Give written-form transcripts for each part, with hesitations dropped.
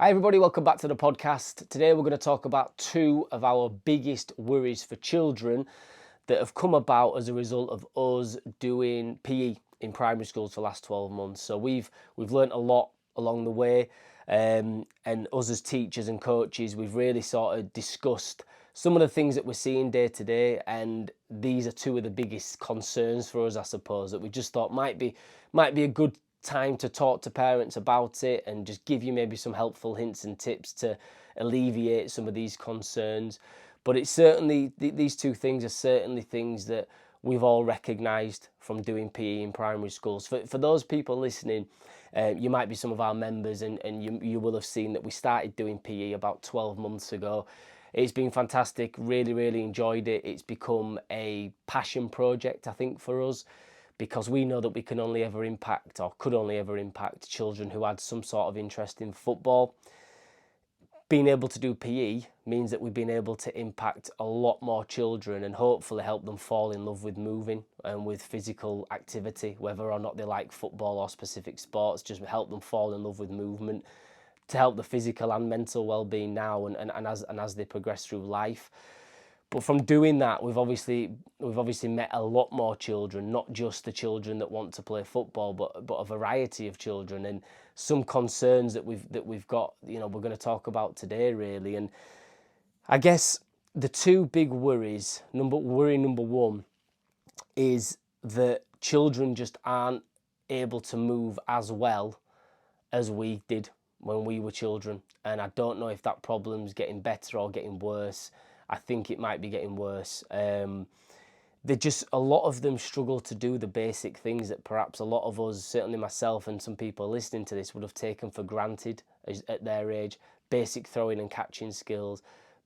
Hi everybody, welcome back to the podcast. Today we're going to talk about two of our biggest worries for children that have come about as a result of us doing PE in primary schools for the last 12 months. So we've learnt a lot along the way, and us as teachers and coaches, we've really sort of discussed some of the things that we're seeing day to day, and these are two of the biggest concerns for us, I suppose, that we just thought might be a good time to talk to parents about it and just give you maybe some helpful hints and tips to alleviate some of these concerns. But it's certainly, these two things are certainly things that we've all recognised from doing PE in primary schools. For those people listening, you might be some of our members, and you will have seen that we started doing PE about 12 months ago. It's been fantastic, really enjoyed it. It's become a passion project, I think, for us, because we know that we can only ever impact, or could only ever impact, children who had some sort of interest in football. Being able to do PE means that we've been able to impact a lot more children and hopefully help them fall in love with moving and with physical activity, whether or not they like football or specific sports, just help them fall in love with movement to help the physical and mental well-being now and as they progress through life. But from doing that, we've obviously met a lot more children, not just the children that want to play football, but a variety of children, and some concerns that we've got, we're going to talk about today, really. And I guess the two big worries, worry number one, is that children just aren't able to move as well as we did when we were children. And I don't know if that problem's getting better or getting worse. I think it might be getting worse. They just, a lot of them struggle to do the basic things that perhaps a lot of us, certainly myself and some people listening to this, would have taken for granted at their age. Basic throwing and catching skills,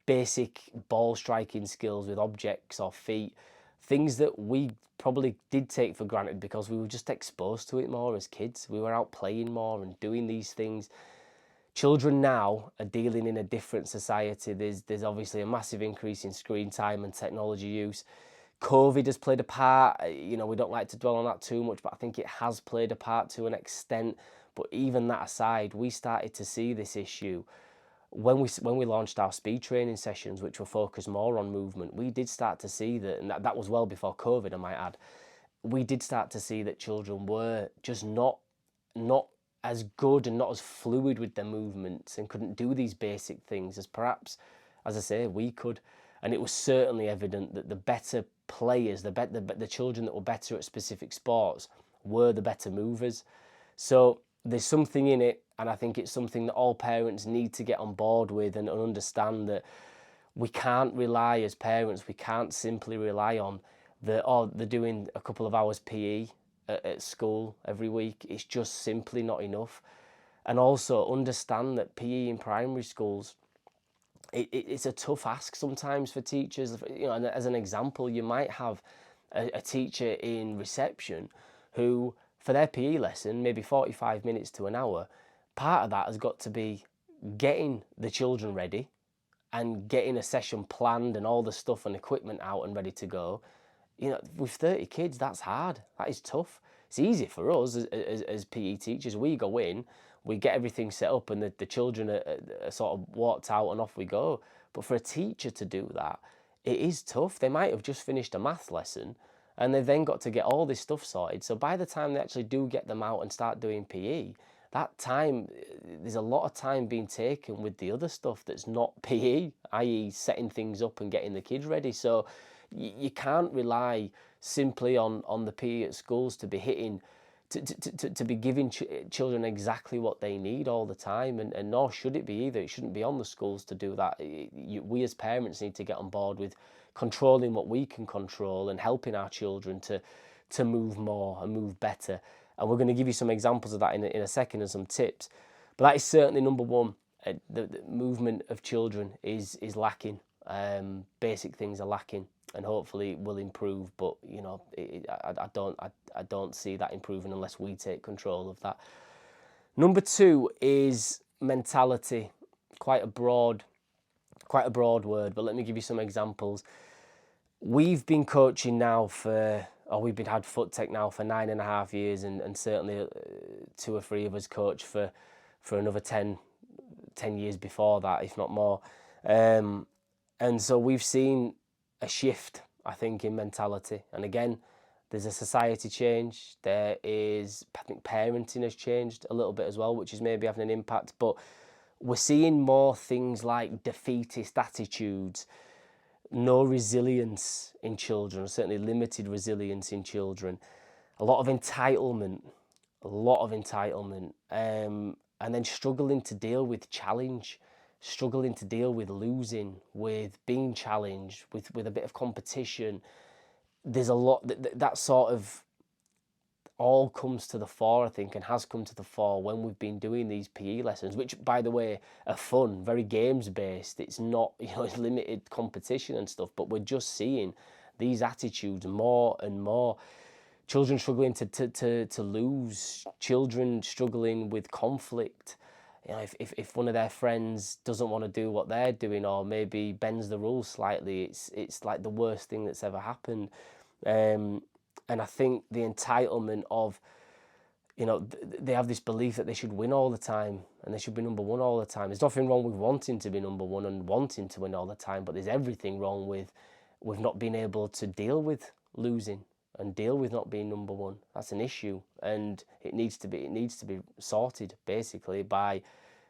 basic ball striking skills with objects or feet, things that we probably did take for granted because we were just exposed to it more as kids. We were out playing more and doing these things. Children now are dealing in a different society. There's obviously a massive increase in screen time and technology use. COVID has played a part. We don't like to dwell on that too much, but I think it has played a part to an extent. But even that aside, we started to see this issue when we launched our speed training sessions, which were focused more on movement. We did start to see that, and that was well before COVID, I might add. We did start to see that children were just not as good and not as fluid with their movements and couldn't do these basic things as perhaps, as I say, we could. And it was certainly evident that the better players, the children that were better at specific sports, were the better movers. So there's something in it, and I think it's something that all parents need to get on board with and understand, that we can't rely as parents, we can't simply rely on they're doing a couple of hours PE at school every week. It's just simply not enough. And also understand that PE in primary schools, it's a tough ask sometimes for teachers. And as an example, you might have a teacher in reception who, for their PE lesson, maybe 45 minutes to an hour, part of that has got to be getting the children ready and getting a session planned and all the stuff and equipment out and ready to go. With 30 kids, that's hard. That is tough. It's easy for us as PE teachers. We go in, we get everything set up, and the children are sort of walked out and off we go. But for a teacher to do that, it is tough. They might have just finished a math lesson and they've then got to get all this stuff sorted. So by the time they actually do get them out and start doing PE, that time, there's a lot of time being taken with the other stuff that's not PE, i.e. setting things up and getting the kids ready. So you can't rely simply on the PE at schools to be hitting, to be giving children exactly what they need all the time, and nor should it be either. It shouldn't be on the schools to do that. We as parents need to get on board with controlling what we can control and helping our children to move more and move better. And we're going to give you some examples of that in a second and some tips. But that is certainly number one. The movement of children is lacking. Basic things are lacking, and hopefully it will improve. But I don't see that improving unless we take control of that. Number two is mentality. Quite a broad word, but let me give you some examples. We've been coaching now we've had Foot Tech now for 9.5 years, and certainly 2 or 3 of us coach for another 10, 10 years before that, if not more. And so we've seen a shift, I think, in mentality. And again, there's a society change. There is, I think, parenting has changed a little bit as well, which is maybe having an impact. But we're seeing more things like defeatist attitudes, no resilience in children, certainly limited resilience in children, a lot of entitlement, and then struggling to deal with challenge, struggling to deal with losing, with being challenged, with a bit of competition. There's a lot that sort of all comes to the fore, I think, and has come to the fore when we've been doing these PE lessons, which, by the way, are fun, very games based. It's not, it's limited competition and stuff, but we're just seeing these attitudes more and more. Children struggling to lose, children struggling with conflict. If one of their friends doesn't want to do what they're doing, or maybe bends the rules slightly, it's like the worst thing that's ever happened. And I think the entitlement of, they have this belief that they should win all the time and they should be number one all the time. There's nothing wrong with wanting to be number one and wanting to win all the time, but there's everything wrong with not being able to deal with losing and deal with not being number one. That's an issue, and it needs to be sorted, basically,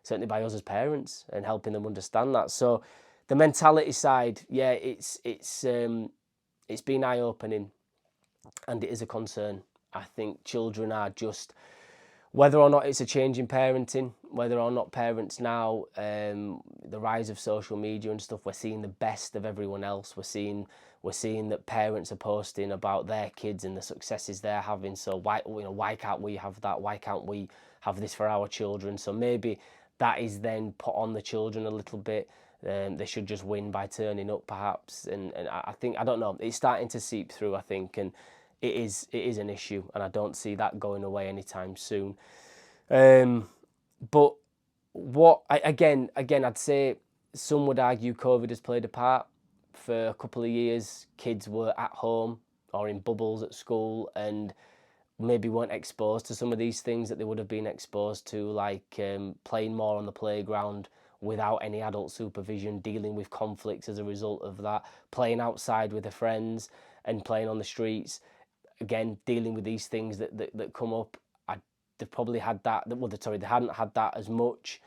certainly by us as parents, and helping them understand that. So the mentality side, yeah, it's been eye-opening, and it is a concern. I think children are just, whether or not it's a change in parenting, whether or not parents now, the rise of social media and stuff, we're seeing the best of everyone else. We're seeing that parents are posting about their kids and the successes they're having. So why can't we have that? Why can't we have this for our children? So maybe that is then put on the children a little bit. They should just win by turning up, perhaps. And I think, I don't know, it's starting to seep through, I think, and it is an issue, and I don't see that going away anytime soon. But again, I'd say some would argue COVID has played a part. For a couple of years, kids were at home or in bubbles at school and maybe weren't exposed to some of these things that they would have been exposed to, like playing more on the playground without any adult supervision, dealing with conflicts as a result of that, playing outside with their friends and playing on the streets. Again, dealing with these things that come up. They've probably had that. They hadn't had that as much,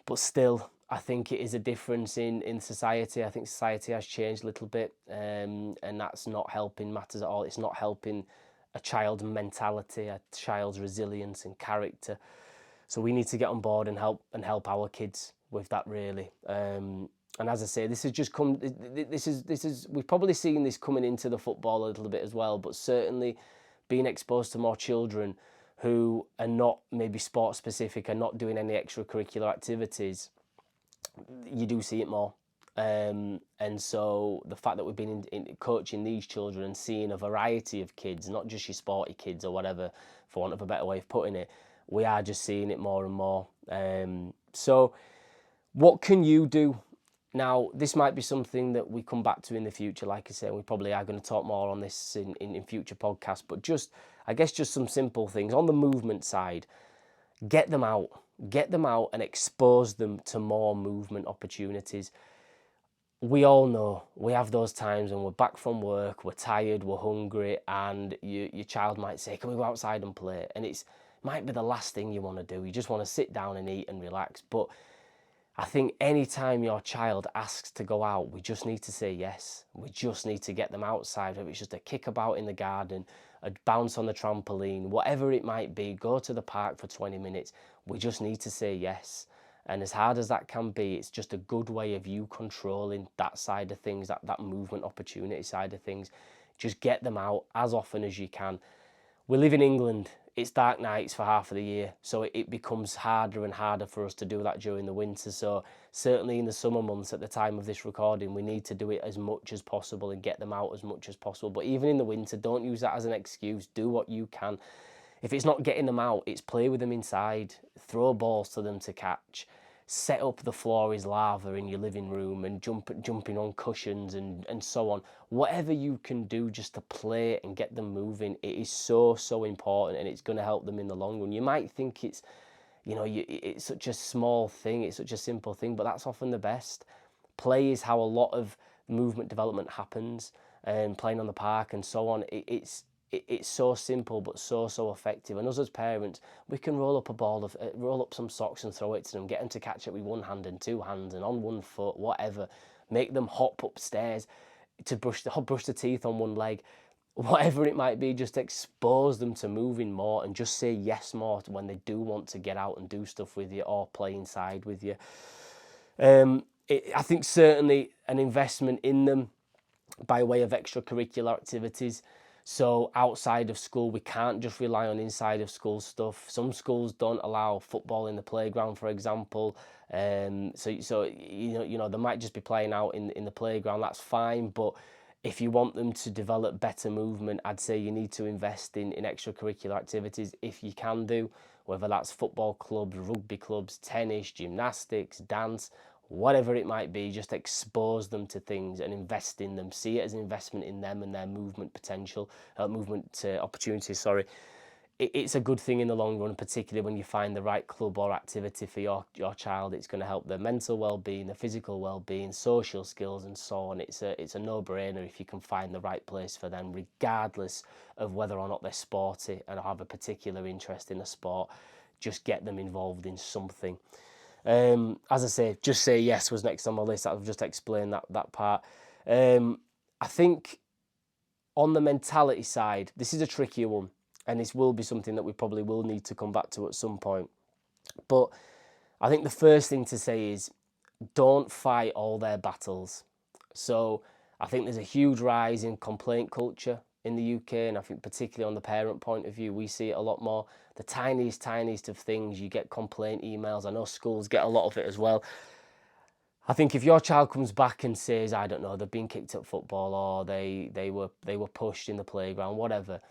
but still, I think it is a difference in society. I think society has changed a little bit, and that's not helping matters at all. It's not helping a child's mentality, a child's resilience and character. So we need to get on board and help our kids with that, really. And as I say, this has just come. This is we've probably seen this coming into the football a little bit as well, but certainly being exposed to more children who are not maybe sport specific, are not doing any extracurricular activities, you do see it more. And so the fact that we've been in coaching these children and seeing a variety of kids, not just your sporty kids or whatever, for want of a better way of putting it, we are just seeing it more and more. So what can you do? Now, this might be something that we come back to in the future. Like I say, we probably are going to talk more on this in future podcasts, but I guess just some simple things. On the movement side, get them out and expose them to more movement opportunities. We all know we have those times when we're back from work, we're tired, we're hungry, and your child might say, can we go outside and play? And it might be the last thing you want to do. You just want to sit down and eat and relax. But I think anytime your child asks to go out, we just need to say yes. We just need to get them outside. Whether it's just a kick about in the garden, a bounce on the trampoline, whatever it might be, go to the park for 20 minutes. We just need to say yes. And as hard as that can be, it's just a good way of you controlling that side of things, that movement opportunity side of things. Just get them out as often as you can. We live in England. It's dark nights for half of the year, so it becomes harder and harder for us to do that during the winter. So certainly in the summer months, at the time of this recording, we need to do it as much as possible and get them out as much as possible. But even in the winter, don't use that as an excuse. Do what you can. If it's not getting them out, it's play with them inside. Throw balls to them to catch. Set up the floor is lava in your living room and jumping on cushions and so on. Whatever you can do just to play and get them moving, it is so important, and it's going to help them in the long run. You might think it's You know, it's such a small thing, it's such a simple thing, but that's often the best. Play is how a lot of movement development happens, and playing on the park and so on. It's so simple but so effective. And us as parents, we can roll up some socks and throw it to them, get them to catch it with one hand and two hands and on one foot, whatever. Make them hop upstairs to brush the teeth on one leg, whatever it might be. Just expose them to moving more and just say yes more when they do want to get out and do stuff with you or play inside with you. I think certainly an investment in them by way of extracurricular activities. So outside of school, we can't just rely on inside of school stuff. Some schools don't allow football in the playground, for example. So you know they might just be playing out in the playground. That's fine, but if you want them to develop better movement, I'd say you need to invest in extracurricular activities if you can do, whether that's football clubs, rugby clubs, tennis, gymnastics, dance, whatever it might be. Just expose them to things and invest in them. See it as an investment in them and their movement potential, movement opportunities, sorry. It's a good thing in the long run, particularly when you find the right club or activity for your child. It's going to help their mental well-being, their physical well-being, social skills and so on. It's a no-brainer if you can find the right place for them, regardless of whether or not they're sporty and have a particular interest in a sport. Just get them involved in something. As I say, just say yes was next on my list. I've just explained that part. I think on the mentality side, this is a trickier one, and this will be something that we probably will need to come back to at some point. But I think the first thing to say is don't fight all their battles. So I think there's a huge rise in complaint culture in the UK, and I think particularly on the parent point of view, we see it a lot more. The tiniest of things, you get complaint emails. I know schools get a lot of it as well. I think if your child comes back and says, I don't know, they've been kicked at football or they were pushed in the playground, whatever.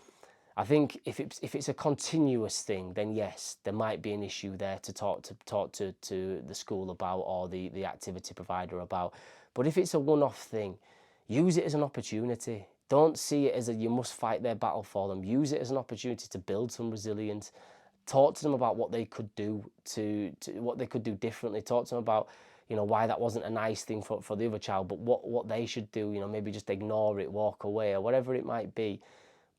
I think if it's a continuous thing, then yes, there might be an issue there to talk to the school about or the activity provider about. But if it's a one-off thing, use it as an opportunity. Don't see it as you must fight their battle for them. Use it as an opportunity to build some resilience. Talk to them about what they could do to what they could do differently. Talk to them about, you know, why that wasn't a nice thing for the other child, but what they should do. You know, maybe just ignore it, walk away, or whatever it might be.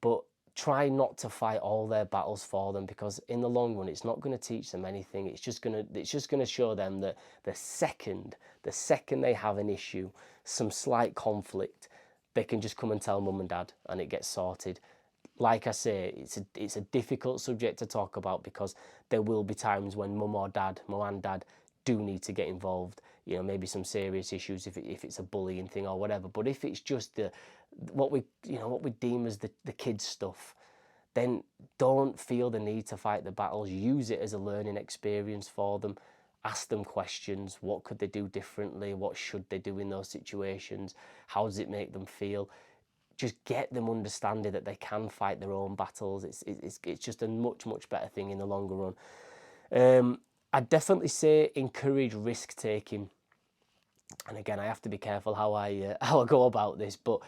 But try not to fight all their battles for them, because in the long run, it's not going to teach them anything. It's just going to show them that the second they have an issue, some slight conflict, they can just come and tell mum and dad, and it gets sorted. Like I say, it's a difficult subject to talk about because there will be times when mum and dad do need to get involved. You know, maybe some serious issues if it's a bullying thing or whatever. But if it's just what we deem as the kids stuff, then don't feel the need to fight the battles. Use it as a learning experience for them. Ask them questions. What could they do differently? What should they do in those situations? How does it make them feel? Just get them understanding that they can fight their own battles. It's just a much better thing in the longer run. I'd definitely say encourage risk taking. And again, I have to be careful how I go about this, but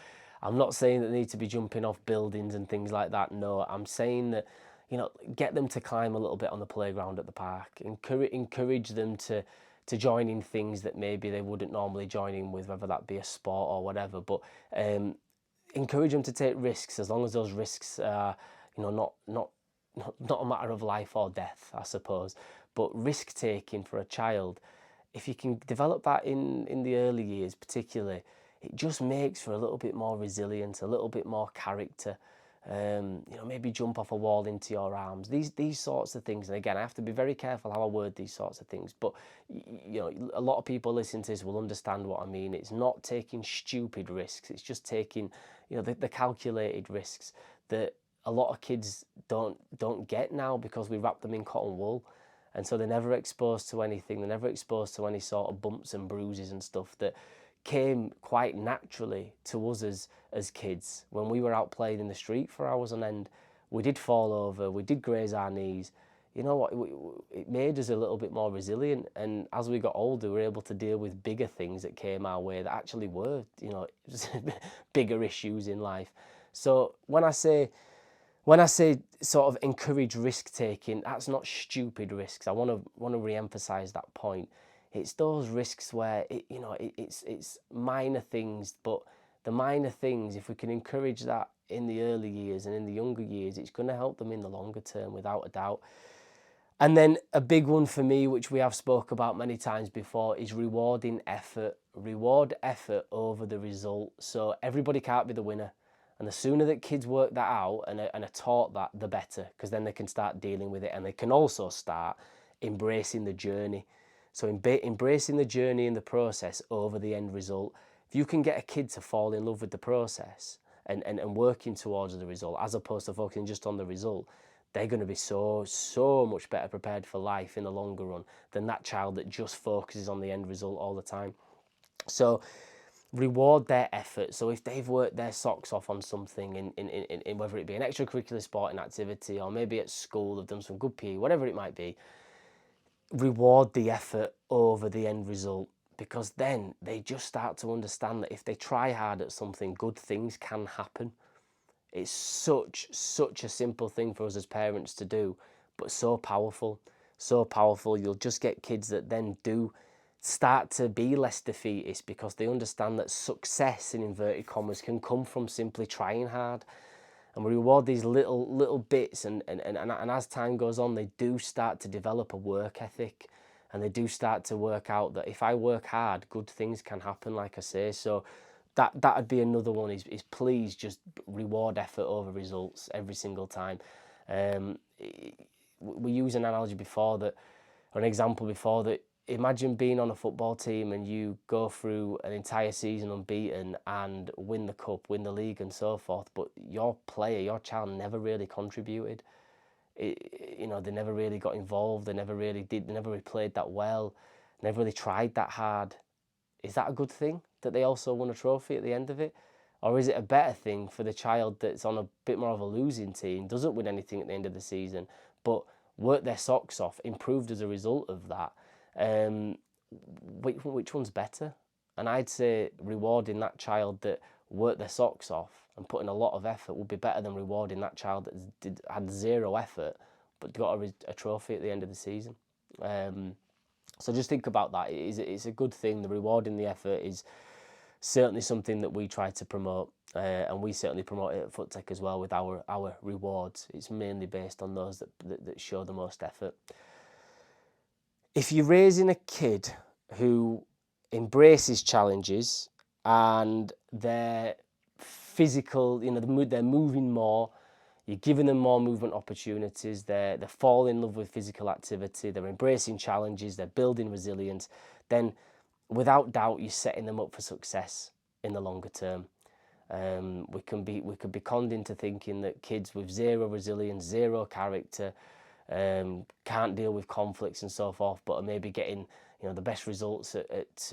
I'm not saying that they need to be jumping off buildings and things like that. No, I'm saying that, you know, get them to climb a little bit on the playground at the park. Encourage them to join in things that maybe they wouldn't normally join in with, whether that be a sport or whatever. But encourage them to take risks, as long as those risks are, you know, not a matter of life or death, I suppose. But risk taking for a child, if you can develop that in the early years particularly, it just makes for a little bit more resilience, a little bit more character. You know, maybe jump off a wall into your arms. These sorts of things. And again, I have to be very careful how I word these sorts of things. But you know, a lot of people listening to this will understand what I mean. It's not taking stupid risks. It's just taking, you know, the calculated risks that a lot of kids don't get now because we wrap them in cotton wool. And so they're never exposed to anything. They're never exposed to any sort of bumps and bruises and stuff that came quite naturally to us as kids. When we were out playing in the street for hours on end, we did fall over, we did graze our knees. You know what, it made us a little bit more resilient. And as we got older, we were able to deal with bigger things that came our way that actually were, you know, bigger issues in life. So when I say When I say sort of encourage risk taking, that's not stupid risks. I want to re-emphasize that point. It's those risks where it's minor things, but the minor things, if we can encourage that in the early years and in the younger years, it's going to help them in the longer term, without a doubt. And then a big one for me, which we have spoke about many times before, is rewarding effort. Reward effort over the result. So everybody can't be the winner. And the sooner that kids work that out and are taught that, the better, because then they can start dealing with it, and they can also start embracing the journey. So embracing the journey and the process over the end result. If you can get a kid to fall in love with the process and working towards the result, as opposed to focusing just on the result, they're going to be so much better prepared for life in the longer run than that child that just focuses on the end result all the time. So reward their effort. So if they've worked their socks off on something, in whether it be an extracurricular sporting activity, or maybe at school they've done some good PE, whatever it might be, reward the effort over the end result, because then they just start to understand that if they try hard at something, good things can happen. It's such a simple thing for us as parents to do, but so powerful. You'll just get kids that then do start to be less defeatist, because they understand that success, in inverted commas, can come from simply trying hard. And we reward these little bits, and as time goes on, they do start to develop a work ethic, and they do start to work out that if I work hard, good things can happen, like I say. So that'd be another one, is please just reward effort over results every single time. We used an analogy before that, or an example before that. Imagine being on a football team and you go through an entire season unbeaten and win the cup, win the league and so forth, but your child never really contributed. They never really got involved, they never really played that well, never really tried that hard. Is that a good thing, that they also won a trophy at the end of it? Or is it a better thing for the child that's on a bit more of a losing team, doesn't win anything at the end of the season, but worked their socks off, improved as a result of that? Which one's better? And I'd say rewarding that child that worked their socks off and put in a lot of effort would be better than rewarding that child that had zero effort but got a trophy at the end of the season. So just think about that. It's a good thing. The rewarding the effort is certainly something that we try to promote, and we certainly promote it at FootTech as well with our rewards. It's mainly based on those that show the most effort. If you're raising a kid who embraces challenges and they're physical, they're moving more, you're giving them more movement opportunities, they fall in love with physical activity, they're embracing challenges, they're building resilience, then without doubt you're setting them up for success in the longer term. We could be conned into thinking that kids with zero resilience, zero character, can't deal with conflicts and so forth, but are maybe getting the best results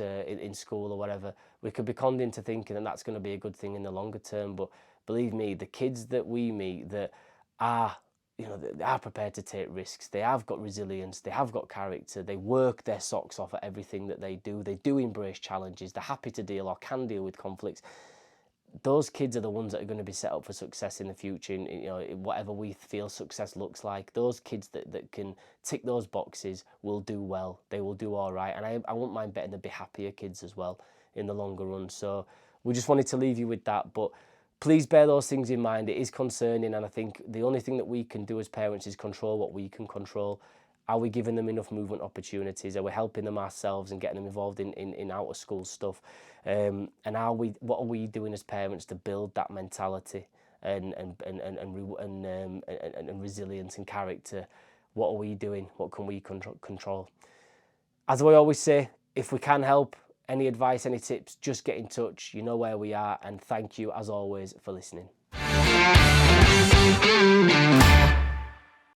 in school or whatever. We could be conned into thinking that that's going to be a good thing in the longer term. But believe me, the kids that we meet that are they are prepared to take risks, they have got resilience, they have got character, they work their socks off at everything that they do embrace challenges, they're happy to deal or can deal with conflicts. Those kids are the ones that are going to be set up for success in the future, whatever we feel success looks like. Those kids that can tick those boxes will do well. They will do all right. And I wouldn't mind betting they'll be happier kids as well in the longer run. So we just wanted to leave you with that. But please bear those things in mind. It is concerning, and I think the only thing that we can do as parents is control what we can control. Are we giving them enough movement opportunities? Are we helping them ourselves and getting them involved in out of school stuff? And what are we doing as parents to build that mentality and resilience and character? What are we doing? What can we control? As I always say, if we can help, any advice, any tips, just get in touch. You know where we are, and thank you as always for listening.